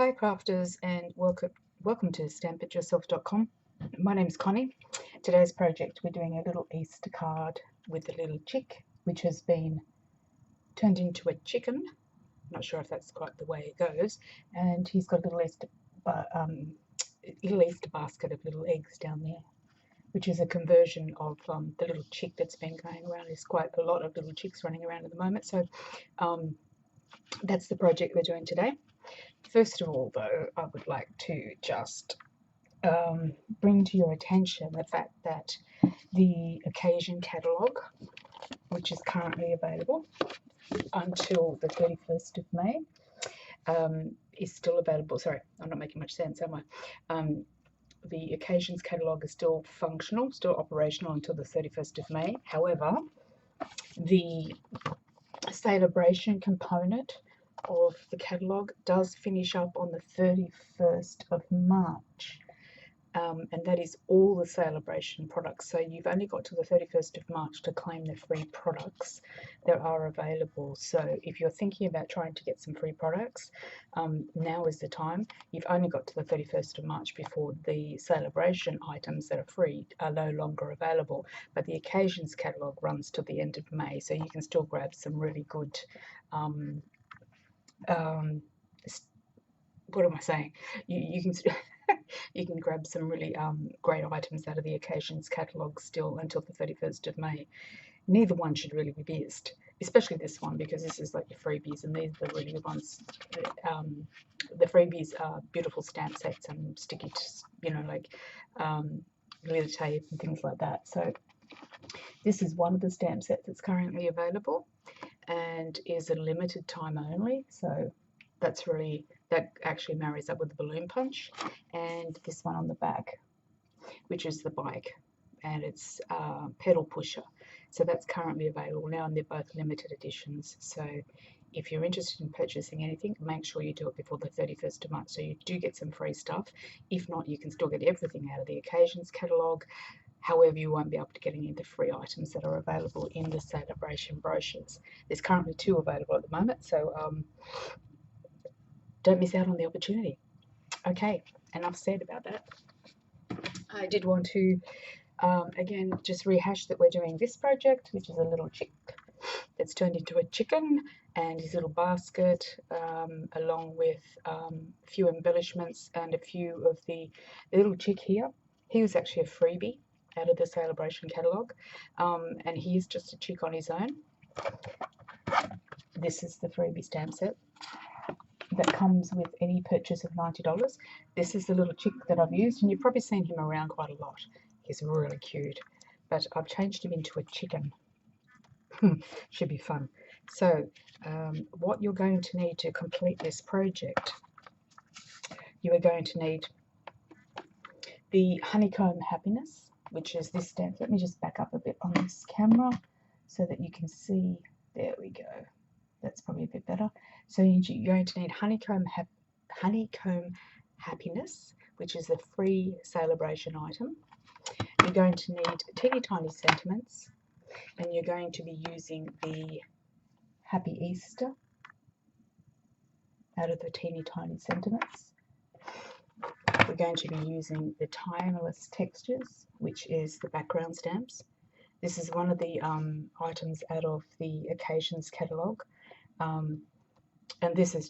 Hi crafters, and welcome to stampityourself.com. My name's Connie. Today's project, we're doing a little Easter card with a little chick which has been turned into a chicken. Not sure if that's quite the way it goes. And he's got a little Easter basket of little eggs down there, which is a conversion of the little chick that's been going around. There's quite a lot of little chicks running around at the moment, so that's the project we're doing today. First of all, though, I would like to just bring to your attention the fact that the occasion catalogue, which is currently available until the 31st of May, is still available. Sorry, I'm not making much sense, am I? The occasions catalogue is still functional, still operational until the 31st of May. However, the Sale-A-Bration component of the catalogue does finish up on the 31st of March, and that is all the Sale-A-Bration products. So you've only got to the 31st of March to claim the free products that are available. So if you're thinking about trying to get some free products, now is the time. You've only got to the 31st of March before the Sale-A-Bration items that are free are no longer available, but the occasions catalogue runs till the end of May, so you can still grab some really good what am I saying? You can you can grab some really great items out of the occasions catalogue still until the 31st of May. Neither one should really be missed, especially this one, because this is like your freebies, and these are the really good ones. The freebies are beautiful stamp sets and sticky, like glitter tape and things like that. So this is one of the stamp sets that's currently available and is a limited time only. So that actually marries up with the balloon punch, and this one on the back, which is the bike, and it's pedal pusher. So that's currently available now, and they're both limited editions. So if you're interested in purchasing anything, make sure you do it before the 31st of March, so you do get some free stuff. If not, you can still get everything out of the occasions catalogue. However, you won't be able to get any of the free items that are available in the Sale-A-Bration brochures. There's currently 2 available at the moment, so don't miss out on the opportunity. Okay, enough said about that. I did want to, again, just rehash that we're doing this project, which is a little chick that's turned into a chicken, and his little basket, along with a few embellishments and a few of the little chick here. He was actually a freebie out of the Sale-A-Bration catalogue, and he is just a chick on his own. This is the freebie stamp set that comes with any purchase of $90. This is the little chick that I've used, and you've probably seen him around quite a lot. He's really cute, but I've changed him into a chicken. Should be fun. So what you're going to need to complete this project, you are going to need the Honeycomb Happiness, which is this stamp. Let me just back up a bit on this camera so that you can see. There we go. That's probably a bit better. So you're going to need Honeycomb Happiness, which is a free Sale-A-Bration item. You're going to need teeny tiny sentiments, and you're going to be using the Happy Easter out of the teeny tiny sentiments. We're going to be using the Timeless Textures, which is the background stamps. This is one of the items out of the occasions catalogue. And this is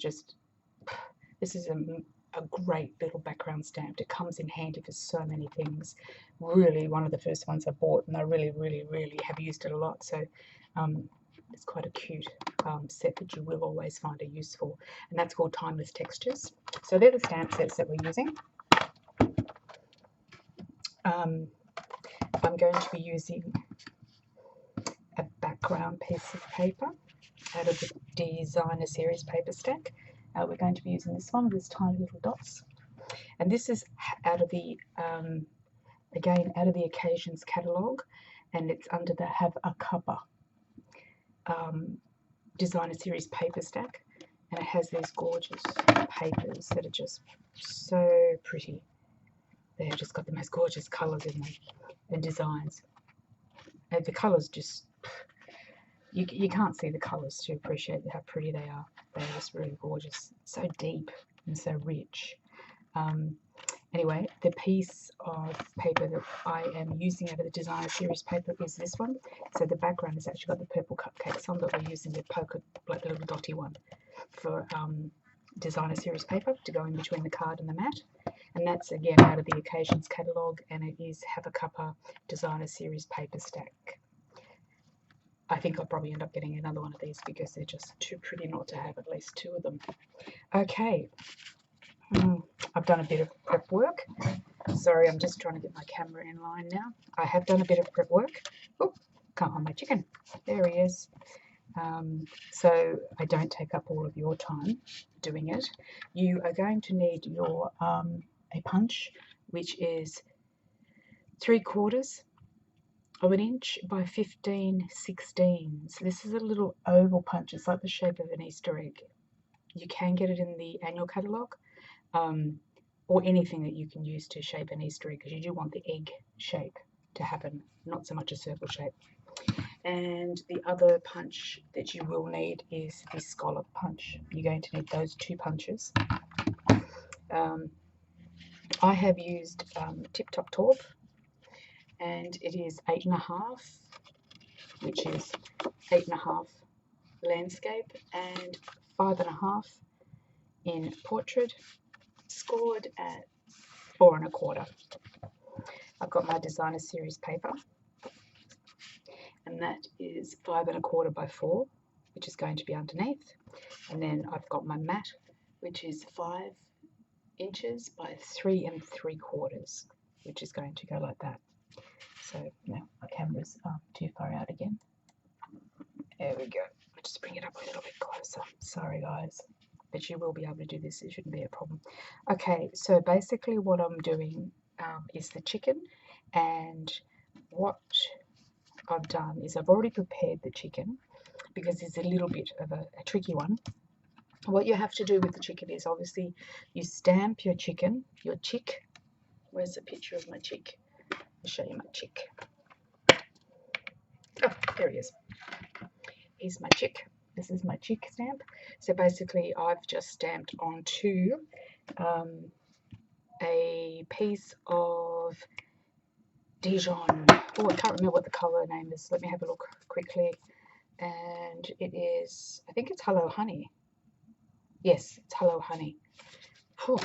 a great little background stamp. It comes in handy for so many things. Really one of the first ones I bought, and I really have used it a lot. So it's quite a cute set that you will always find it useful, and that's called Timeless Textures. So they're the stamp sets that we're using. I'm going to be using a background piece of paper out of the Designer Series paper stack. We're going to be using this one with these tiny little dots, and this is out of the again out of the occasions catalogue, and it's under the Have a Cuppa Designer Series paper stack, and it has these gorgeous papers that are just so pretty. They've just got the most gorgeous colours in them and designs, and the colours just you can't see the colours to appreciate how pretty they are. They're just really gorgeous, so deep and so rich. Anyway, the piece of paper that I am using out of the designer series paper is this one. So the background has actually got the purple cupcakes on, but we're using the polka, like the little dotty one, for designer series paper to go in between the card and the mat. And that's again out of the Occasions catalogue, and it is Have a Cuppa designer series paper stack. I think I'll probably end up getting another one of these because they're just too pretty not to have at least 2 of them. Okay. I've done a bit of prep work. Sorry, I'm just trying to get my camera in line now. I have done a bit of prep work. Oh, can't find my chicken. There he is. So I don't take up all of your time doing it. You are going to need your a punch, which is 3/4 of an inch by 15/16. This is a little oval punch. It's like the shape of an Easter egg. You can get it in the annual catalogue. Or anything that you can use to shape an Easter egg, because you do want the egg shape to happen, not so much a circle shape. And the other punch that you will need is the scallop punch. You're going to need those 2 punches. I have used Tip Top Taupe, and it is 8.5, which is 8.5 landscape and 5.5 in portrait, scored at 4.25. I've got my designer series paper, and that is 5.25 by 4, which is going to be underneath. And then I've got my mat, which is 5 inches by 3.75, which is going to go like that. So now my camera's too far out again. There we go. I'll just bring it up a little bit closer. Sorry guys, but you will be able to do this. It shouldn't be a problem. Okay, so basically what I'm doing is the chicken, and what I've done is I've already prepared the chicken because it's a little bit of a tricky one. What you have to do with the chicken is obviously you stamp your chicken, your chick. Where's the picture of my chick? I'll show you my chick. Oh, there he is. Here's my chick. This is my chick stamp. So basically I've just stamped onto a piece of Dijon. Oh, I can't remember what the colour name is. Let me have a look quickly. And it is, I think it's Hello Honey. Yes, it's Hello Honey. Oh,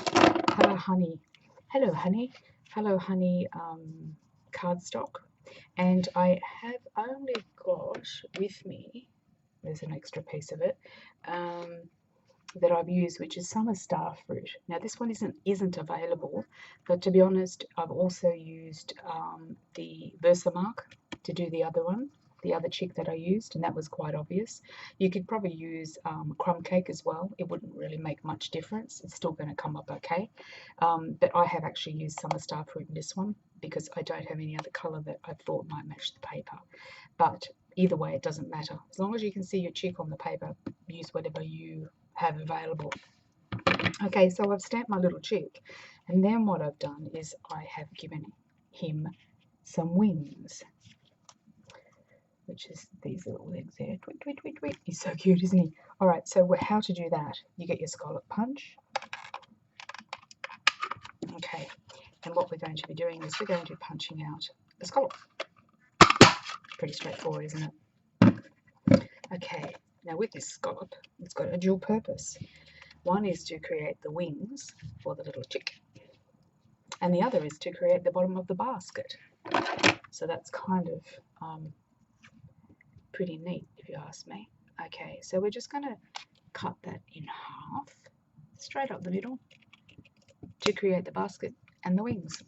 Hello Honey. Hello Honey. Hello Honey cardstock. And I have only got with me, there's an extra piece of it, that I've used, which is Summer Star Fruit. Now this one isn't available, but to be honest, I've also used the Versamark to do the other one, the other chick that I used, and that was quite obvious. You could probably use crumb cake as well. It wouldn't really make much difference. It's still going to come up okay. But I have actually used Summer Star Fruit in this one because I don't have any other colour that I thought might match the paper. But either way, it doesn't matter. As long as you can see your chick on the paper, use whatever you have available. Okay, so I've stamped my little chick, and then what I've done is I have given him some wings, which is these little legs there. Tweet, tweet, tweet, tweet. He's so cute, isn't he? All right, so how to do that? You get your scallop punch. Okay, and what we're going to be doing is we're going to be punching out the scallop. Pretty straightforward, isn't it? Okay, now with this scallop, it's got a dual purpose. One is to create the wings for the little chick, and the other is to create the bottom of the basket. So that's kind of pretty neat, if you ask me. Okay, so we're just going to cut that in half, straight up the middle, to create the basket and the wings.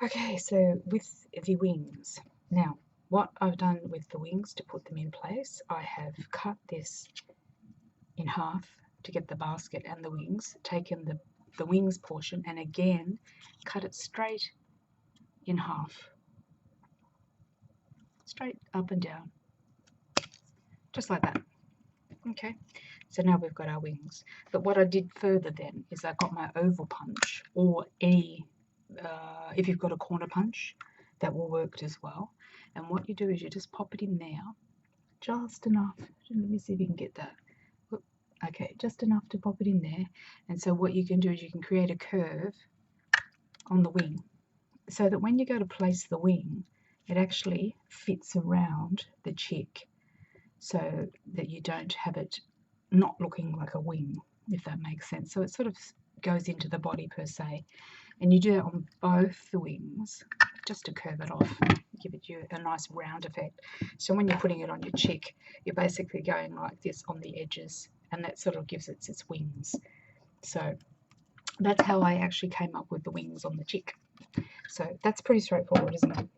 Okay, so with the wings, now what I've done with the wings to put them in place, I have cut this in half to get the basket and the wings, taken the wings portion and again cut it straight in half, straight up and down, just like that. Okay, so now we've got our wings. But what I did further then is I got my oval punch, or any, if you've got a corner punch, that will work as well. And what you do is you just pop it in there, just enough. Let me see if you can get that. Okay, just enough to pop it in there. And so what you can do is you can create a curve on the wing so that when you go to place the wing, it actually fits around the chick so that you don't have it not looking like a wing, if that makes sense. So it sort of goes into the body per se. And you do that on both the wings just to curve it off, give it you a nice round effect. So when you're putting it on your chick, you're basically going like this on the edges, and that sort of gives it its wings. So that's how I actually came up with the wings on the chick. So that's pretty straightforward, isn't it?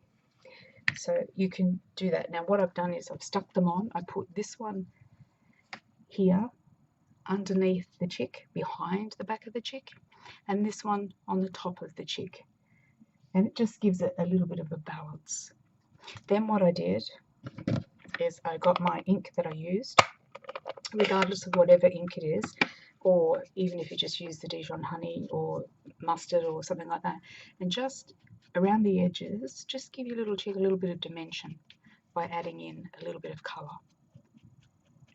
So you can do that. Now what I've done is I've stuck them on. I put this one here underneath the chick, behind the back of the chick, and this one on the top of the chick. And it just gives it a little bit of a balance. Then what I did is I got my ink that I used, regardless of whatever ink it is, or even if you just use the Dijon honey or mustard or something like that, and just around the edges, just give your little chick a little bit of dimension by adding in a little bit of colour.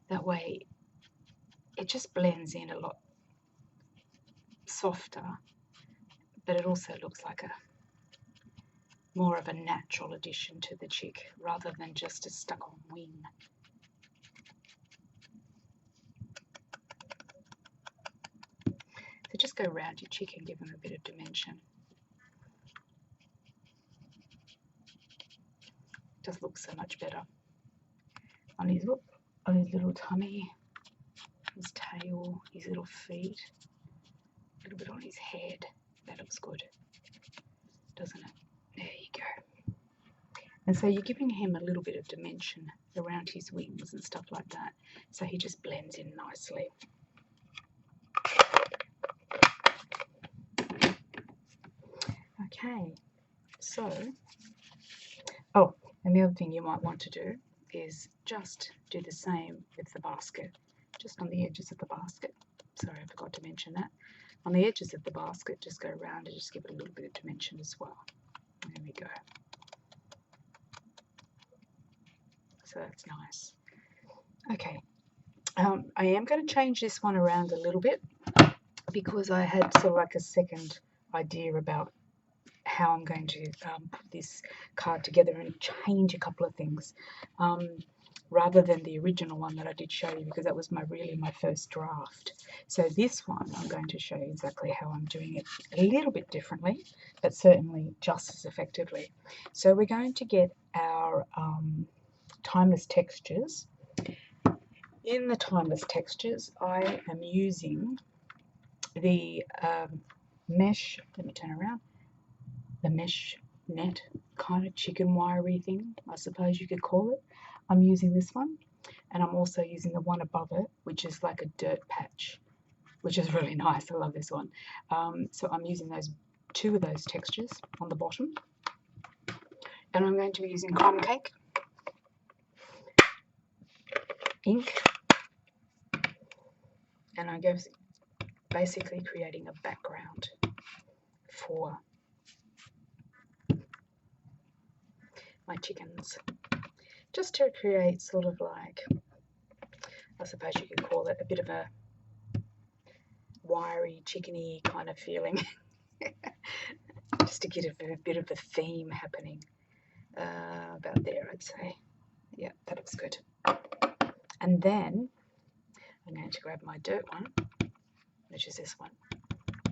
That way it just blends in a lot softer, but it also looks like a more of a natural addition to the chick rather than just a stuck-on wing. So just go around your chick and give him a bit of dimension. It just looks so much better on his little tummy, his tail, his little feet, a little bit on his head. That looks good, doesn't it? There you go. And so you're giving him a little bit of dimension around his wings and stuff like that, so he just blends in nicely. Okay, so, oh, and the other thing you might want to do is just do the same with the basket, just on the edges of the basket. Sorry, I forgot to mention that. On the edges of the basket, just go around and just give it a little bit of dimension as well. There we go. So that's nice. Okay, I am going to change this one around a little bit because I had sort of like a second idea about how I'm going to put this card together and change a couple of things rather than the original one that I did show you, because that was really my first draft. So this one I'm going to show you exactly how I'm doing it a little bit differently, but certainly just as effectively. So we're going to get our timeless textures. In the timeless textures, I am using the mesh, let me turn around, the mesh net kind of chicken wiry thing, I suppose you could call it. I'm using this one, and I'm also using the one above it, which is like a dirt patch, which is really nice. I love this one. So I'm using two of those textures on the bottom, and I'm going to be using crumb cake ink, and I'm basically creating a background for my chickens, just to create sort of like, I suppose you could call it a bit of a wiry, chickeny kind of feeling. Just to get a bit of a theme happening about there, I'd say. Yeah, that looks good. And then I'm going to grab my dirt one, which is this one.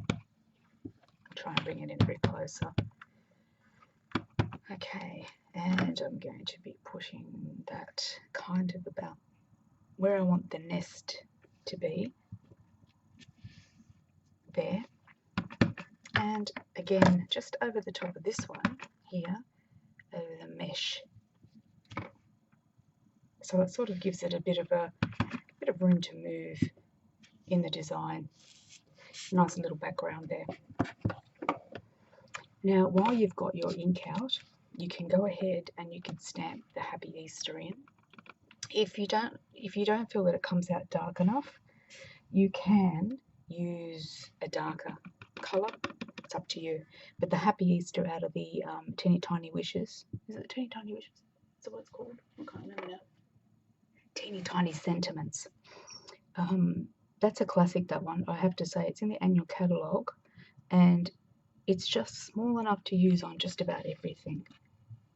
I'll try and bring it in a bit closer. Okay, and I'm going to be pushing that kind of about where I want the nest to be. There. And again, just over the top of this one here, over the mesh. So it sort of gives it a bit of room to move in the design. Nice little background there. Now, while you've got your ink out, you can go ahead and you can stamp the Happy Easter in. If you don't feel that it comes out dark enough, you can use a darker colour. It's up to you. But the Happy Easter out of the Teeny Tiny Wishes, is it the Teeny Tiny Wishes? Is that what it's called? I can't remember now. Teeny Tiny Sentiments. That's a classic, that one. I have to say, it's in the annual catalogue, and it's just small enough to use on just about everything.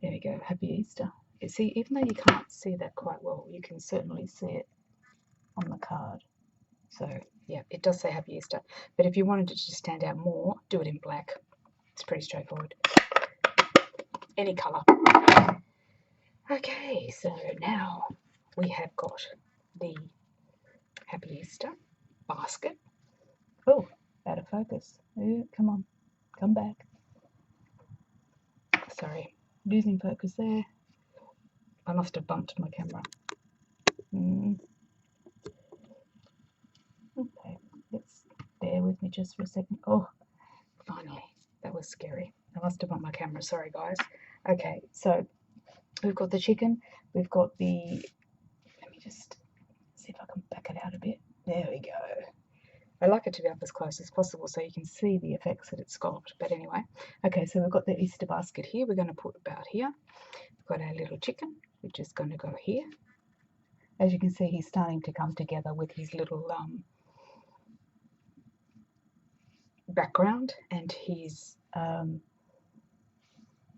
There we go, Happy Easter. You see, even though you can't see that quite well, you can certainly see it on the card. So yeah, it does say Happy Easter. But if you wanted it to stand out more, do it in black. It's pretty straightforward. Any colour. Okay, so now we have got the Happy Easter basket. Oh, out of focus. Come on, come back. Sorry, losing focus there. I must have bumped my camera. Okay, let's bear with me just for a second. Oh, finally, that was scary. I must have bumped my camera. Sorry, guys. Okay, so we've got the chicken. We've got the. Let me just see if I can back it out a bit. There we go. I like it to be up as close as possible so you can see the effects that it's got. But anyway, okay, so we've got the Easter basket here. We're going to put about here. We've got our little chicken, which is going to go here. As you can see, he's starting to come together with his little background and his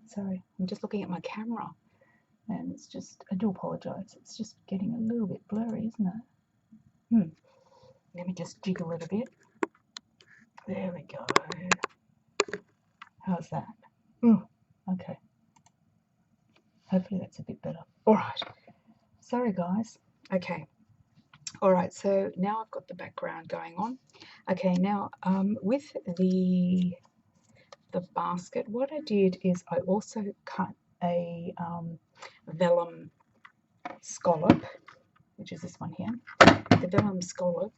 sorry, I'm just looking at my camera and it's just, I do apologize, it's just getting a little bit blurry, isn't it? Let me just jiggle it a bit. There we go. How's that? Okay, hopefully that's a bit better. All right, sorry guys. Okay, all right, so now I've got the background going on. Okay, now with the basket, what I did is I also cut a vellum scallop, which is this one here. The vellum scallop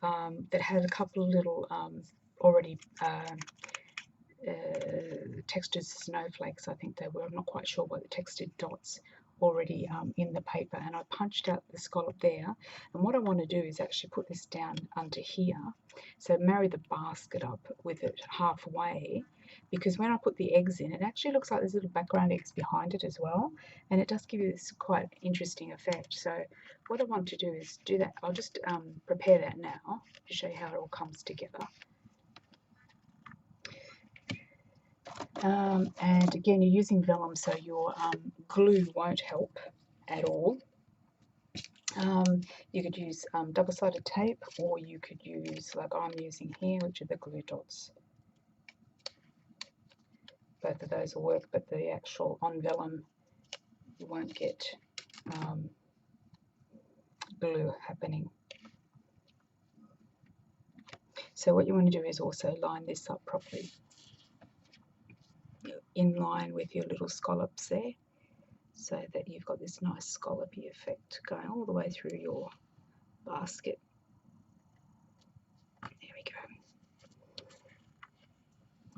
that had a couple of little already textured snowflakes, I think they were. I'm not quite sure what the textured dots already in the paper, and I punched out the scallop there. And what I want to do is actually put this down under here, so marry the basket up with it halfway, because when I put the eggs in, it actually looks like there's little background eggs behind it as well, and it does give you this quite interesting effect. So what I want to do is do that. I'll just prepare that now to show you how it all comes together. And again, you're using vellum, so your glue won't help at all. You could use double-sided tape, or you could use, like I'm using here, which are the glue dots. Both of those will work, but the actual on vellum, you won't get glue happening. So what you want to do is also line this up properly, in line with your little scallops there, so that you've got this nice scallopy effect going all the way through your basket. There we go.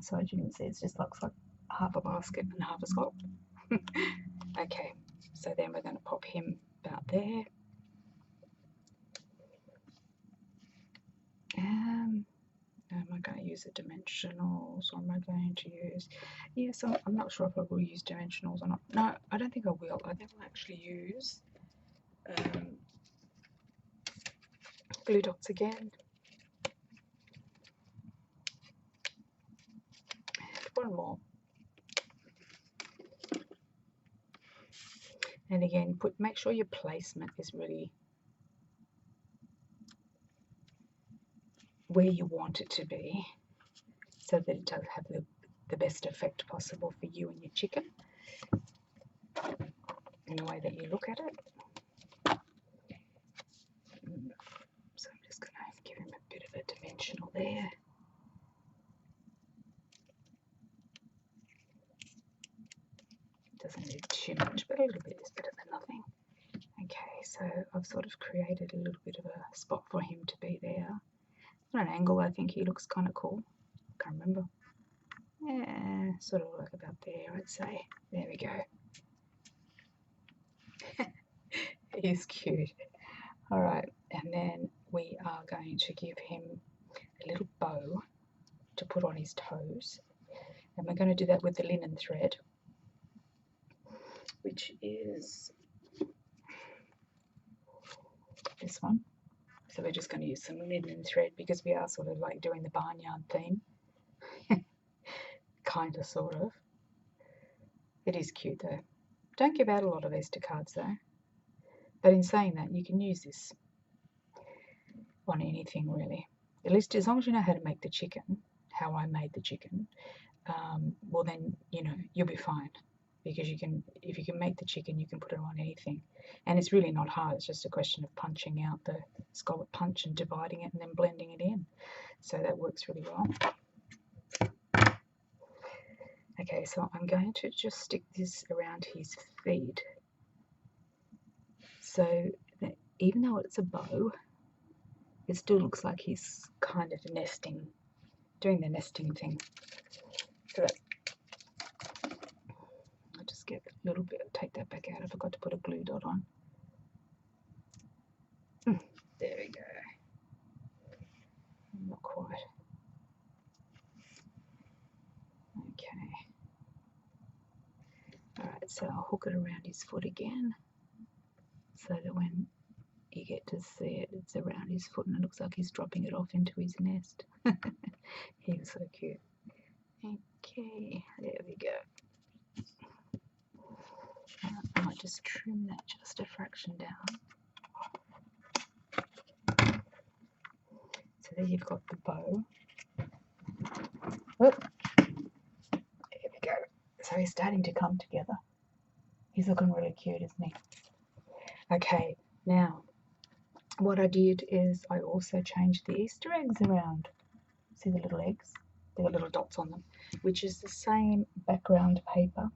So as you can see, it just looks like half a basket and half a scallop. Okay, so then we're going to pop him about there. Am I going to use the dimensionals, or am I going to use, yes, I'm not sure if I will use dimensionals or not. No, I don't think I will. I think I'll actually use glue dots again. And one more. And again, make sure your placement is really where you want it to be, so that it does have the best effect possible for you and your chicken in the way that you look at it. So I'm just going to give him a bit of a dimensional there. Doesn't need too much, but a little bit is better than nothing. Okay, so I've sort of created a little bit of a spot for him to be there. On an angle, I think he looks kind of cool. I can't remember. Yeah, sort of like about there, I'd say. There we go. He's cute. All right, and then we are going to give him a little bow to put on his toes. And we're going to do that with the linen thread, which is this one. So we're just going to use some linen thread because we are sort of like doing the barnyard theme. Kind of, sort of. It is cute though. Don't give out a lot of Easter cards though. But in saying that, you can use this on anything really. At least as long as you know how to make the chicken, how I made the chicken, well then, you know, you'll be fine. Because if you can make the chicken, you can put it on anything. And it's really not hard. It's just a question of punching out the scallop punch and dividing it and then blending it in. So that works really well. Okay, so I'm going to just stick this around his feet. So that even though it's a bow, it still looks like he's kind of nesting, doing the nesting thing. So that, I'll just get a little bit, take that back out. I forgot to put a glue dot on. There we go. Not quite. Okay. Alright, so I'll hook it around his foot again, so that when you get to see it, it's around his foot and it looks like he's dropping it off into his nest. He's so cute. Okay, there we go. I might just trim that just a fraction down. So there you've got the bow. Whoop. There we go. So he's starting to come together. He's looking really cute, isn't he? Okay, now what I did is I also changed the Easter eggs around. See the little eggs? There are little dots on them, which is the same background paper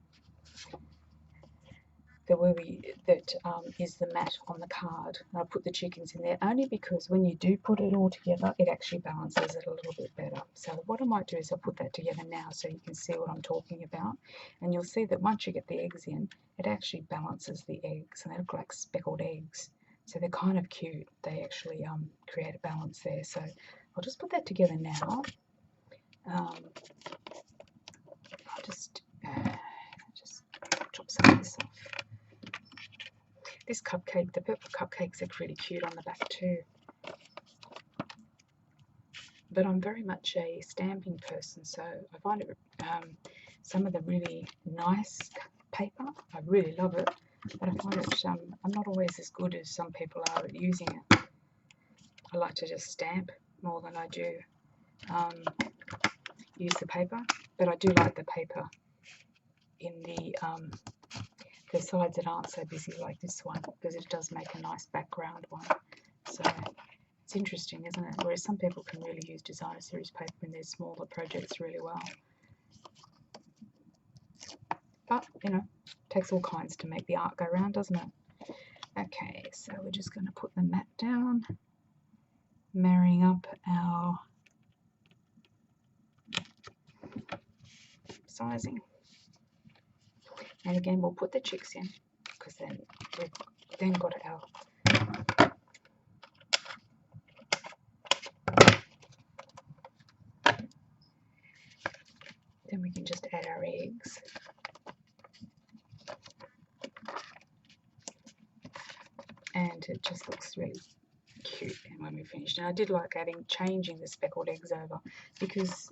that is the mat on the card. And I put the chickens in there only because when you do put it all together, it actually balances it a little bit better. So what I might do is I'll put that together now so you can see what I'm talking about. And you'll see that once you get the eggs in, it actually balances the eggs, and they look like speckled eggs. So they're kind of cute. They actually create a balance there. So I'll just put that together now. I'll just chop some of this off. This cupcake, the purple cupcakes are pretty cute on the back too. But I'm very much a stamping person, so I find it some of the really nice paper, I really love it, but I find it I'm not always as good as some people are at using it. I like to just stamp more than I do use the paper, but I do like the paper in the sides that aren't so busy like this one, because it does make a nice background one. So it's interesting, isn't it? Whereas some people can really use designer series paper in their smaller projects really well. But, you know, it takes all kinds to make the art go round, doesn't it? Okay, so we're just going to put the mat down, marrying up our sizing. And again, we'll put the chicks in, because then we've then got our then we can just add our eggs. And it just looks really cute when we finished. And I did like changing the speckled eggs over, because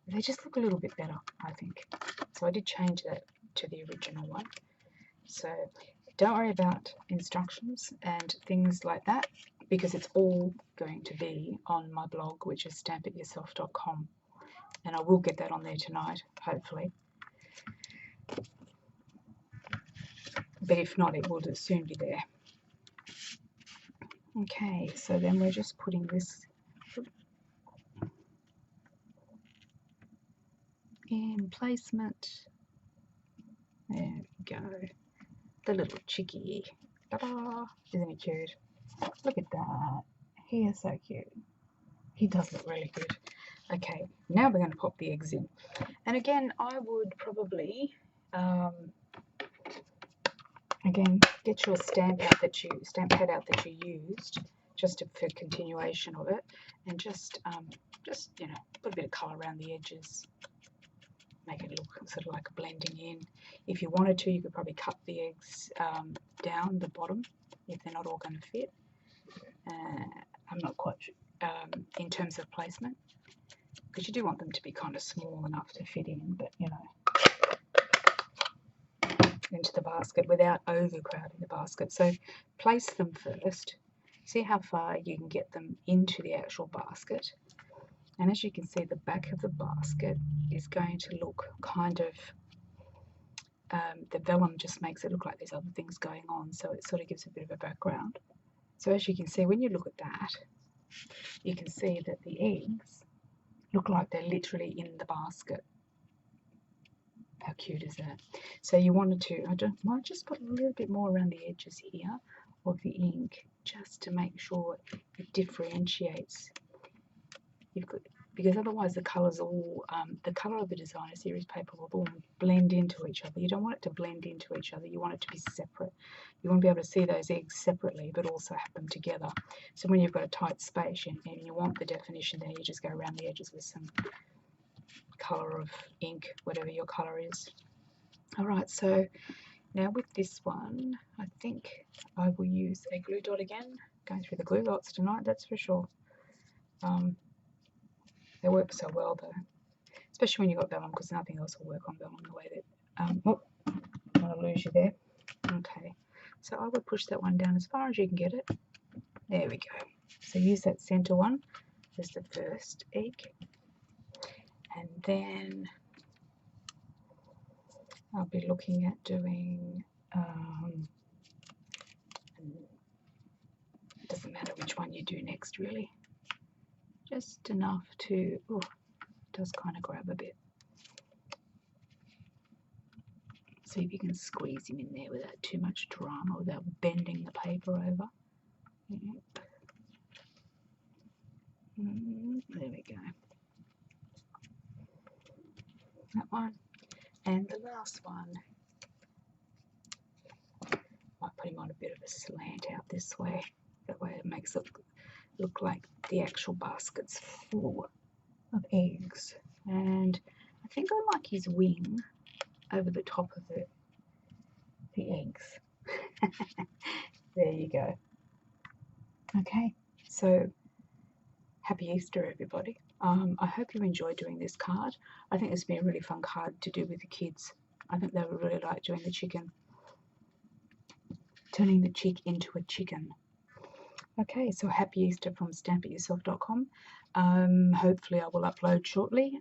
they just look a little bit better, I think. So I did change that to the original one. So don't worry about instructions and things like that, because it's all going to be on my blog, which is stampityourself.com, and I will get that on there tonight, hopefully. But if not, it will soon be there. Okay, so then we're just putting this in placement. There we go. The little chickie. Ta-da! Isn't he cute? Look at that. He is so cute. He does look really good. Okay, now we're going to pop the eggs in. And again, I would probably, again, get your stamp pad out that you used, just for continuation of it, and just you know, put a bit of colour around the edges. Make it look sort of like blending in. If you wanted to, you could probably cut the eggs down the bottom if they're not all going to fit. I I'm not quite in terms of placement, because you do want them to be kind of small enough to fit in, but you know, into the basket without overcrowding the basket. So place them first, see how far you can get them into the actual basket. And as you can see, the back of the basket is going to look kind of, the vellum just makes it look like there's other things going on, so it sort of gives a bit of a background. So as you can see, when you look at that, you can see that the eggs look like they're literally in the basket. How cute is that? So you wanted to, I might just put a little bit more around the edges here of the ink, just to make sure it differentiates. Because otherwise the colours all, the colour of the designer series paper will all blend into each other. You don't want it to blend into each other. You want it to be separate. You want to be able to see those eggs separately, but also have them together. So when you've got a tight space and you want the definition there, you just go around the edges with some colour of ink, whatever your colour is. All right, so now with this one, I think I will use a glue dot again. Going through the glue dots tonight, that's for sure. They work so well though, especially when you've got vellum, because nothing else will work on vellum the way that, oh, I'm going to lose you there. Okay, so I would push that one down as far as you can get it. There we go. So use that center one as the first egg, and then I'll be looking at doing, it doesn't matter which one you do next really, just enough to, oh, it does kind of grab a bit. See if you can squeeze him in there without too much drama, without bending the paper over. Yep. There we go. That one. And the last one, might put him on a bit of a slant out this way. That way it makes it look like the actual basket's full of eggs. And I think I like his wing over the top of the eggs. There you go. Okay, so happy Easter, everybody. I hope you enjoyed doing this card. I think it's been a really fun card to do with the kids. I think they would really like doing the chicken. Turning the chick into a chicken. Okay, so happy Easter from stampityourself.com. Hopefully I will upload shortly.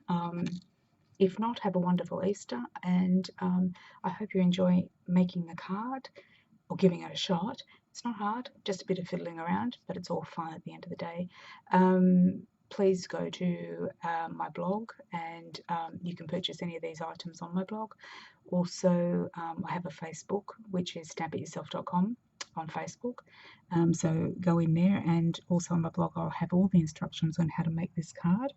If not, have a wonderful Easter, and I hope you enjoy making the card or giving it a shot. It's not hard, just a bit of fiddling around, but it's all fun at the end of the day. Please go to my blog, and you can purchase any of these items on my blog. Also, I have a Facebook, which is stampityourself.com on Facebook. So go in there, and also on my blog I'll have all the instructions on how to make this card.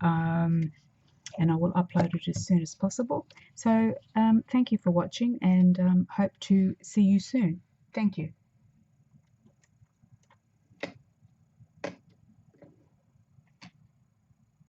And I will upload it as soon as possible. So thank you for watching, and hope to see you soon. Thank you.